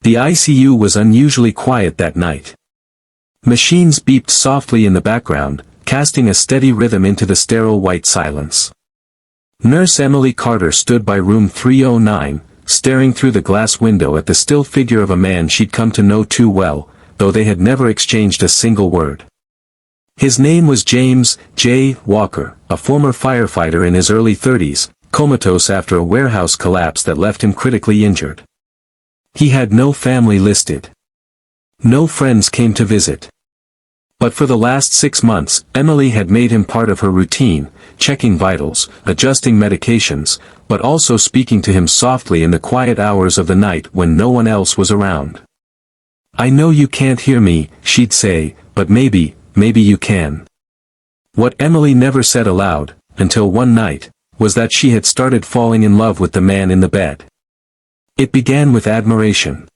The ICU was unusually quiet that night. Machines beeped softly in the background, casting a steady rhythm into the sterile white silence. Nurse Emily Carter stood by room 309, staring through the glass window at the still figure of a man she'd come to know too well, though they had never exchanged a single word. His name was James J. Walker, a former firefighter in his early 30s, comatose after a warehouse collapse that left him critically injured. He had no family listed. No friends came to visit. But for the last 6 months, Emily had made him part of her routine, checking vitals, adjusting medications, but also speaking to him softly in the quiet hours of the night when no one else was around. "I know you can't hear me," she'd say, "but maybe you can." What Emily never said aloud, until one night, was that she had started falling in love with the man in the bed. It began with admiration.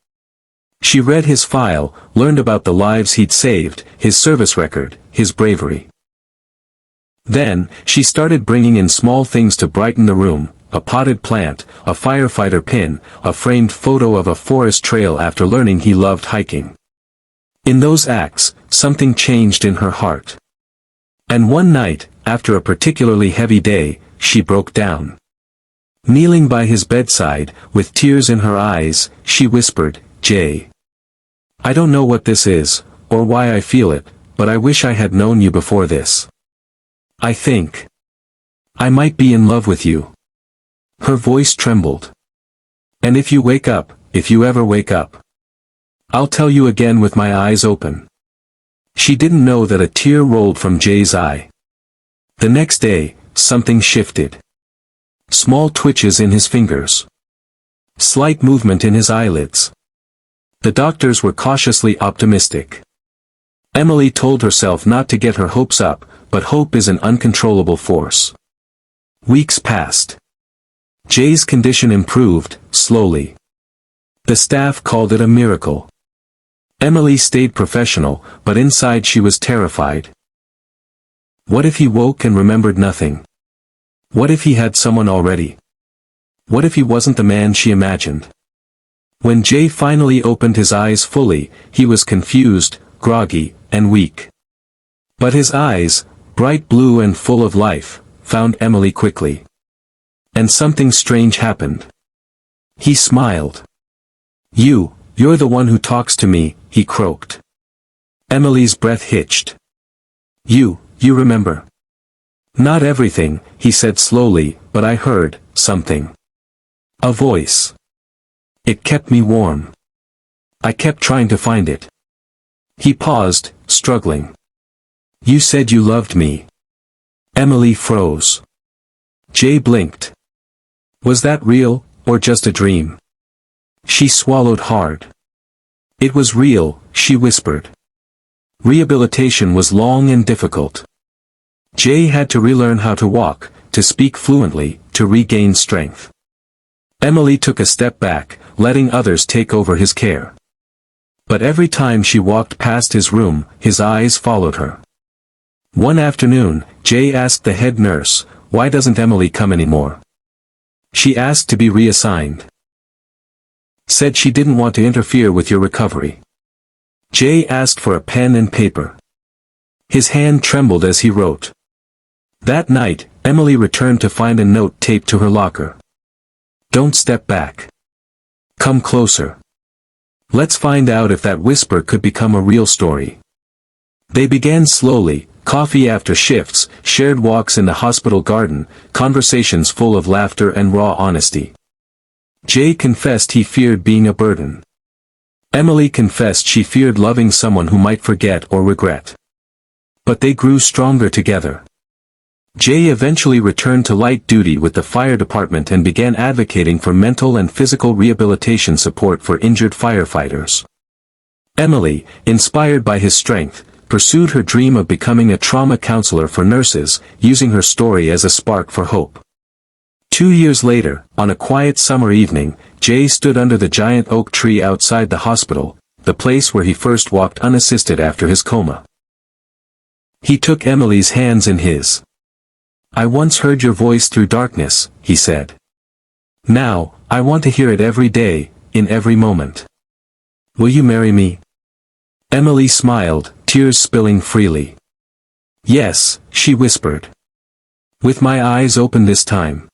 She read his file, learned about the lives he'd saved, his service record, his bravery. Then, she started bringing in small things to brighten the room: a potted plant, a firefighter pin, a framed photo of a forest trail after learning he loved hiking. In those acts, something changed in her heart. And one night, after a particularly heavy day, she broke down. Kneeling by his bedside, with tears in her eyes, she whispered, "Jay, I don't know what this is, or why I feel it, but I wish I had known you before this. I think I might be in love with you." Her voice trembled. "And if you wake up, if you ever wake up, I'll tell you again with my eyes open." She didn't know that a tear rolled from Jay's eye. The next day, something shifted. Small twitches in his fingers. Slight movement in his eyelids. The doctors were cautiously optimistic. Emily told herself not to get her hopes up, but hope is an uncontrollable force. Weeks passed. Jay's condition improved, slowly. The staff called it a miracle. Emily stayed professional, but inside she was terrified. What if he woke and remembered nothing? What if he had someone already? What if he wasn't the man she imagined? When Jay finally opened his eyes fully, he was confused, groggy, and weak. But his eyes, bright blue and full of life, found Emily quickly. And something strange happened. He smiled. You're the one who talks to me," he croaked. Emily's breath hitched. You remember." "Not everything," he said slowly, "but I heard something. A voice. It kept me warm. I kept trying to find it." He paused, struggling. "You said you loved me." Emily froze. Jay blinked. Was that real, or just a dream? She swallowed hard. It was real, she whispered. Rehabilitation was long and difficult. Jay had to relearn how to walk, to speak fluently, to regain strength. Emily took a step back, letting others take over his care. But every time she walked past his room, his eyes followed her. One afternoon, Jay asked the head nurse, "Why doesn't Emily come anymore?" She asked to be reassigned. Said she didn't want to interfere with your recovery. Jay asked for a pen and paper. His hand trembled as he wrote. That night, Emily returned to find a note taped to her locker. "Don't step back. Come closer. Let's find out if that whisper could become a real story." They began slowly, coffee after shifts, shared walks in the hospital garden, conversations full of laughter and raw honesty. Jay confessed he feared being a burden. Emily confessed she feared loving someone who might forget or regret. But they grew stronger together. Jay eventually returned to light duty with the fire department and began advocating for mental and physical rehabilitation support for injured firefighters. Emily, inspired by his strength, pursued her dream of becoming a trauma counselor for nurses, using her story as a spark for hope. 2 years later, on a quiet summer evening, Jay stood under the giant oak tree outside the hospital, the place where he first walked unassisted after his coma. He took Emily's hands in his. "I once heard your voice through darkness," he said. "Now, I want to hear it every day, in every moment." Will you marry me? Emily smiled, tears spilling freely. Yes, she whispered. With my eyes open this time.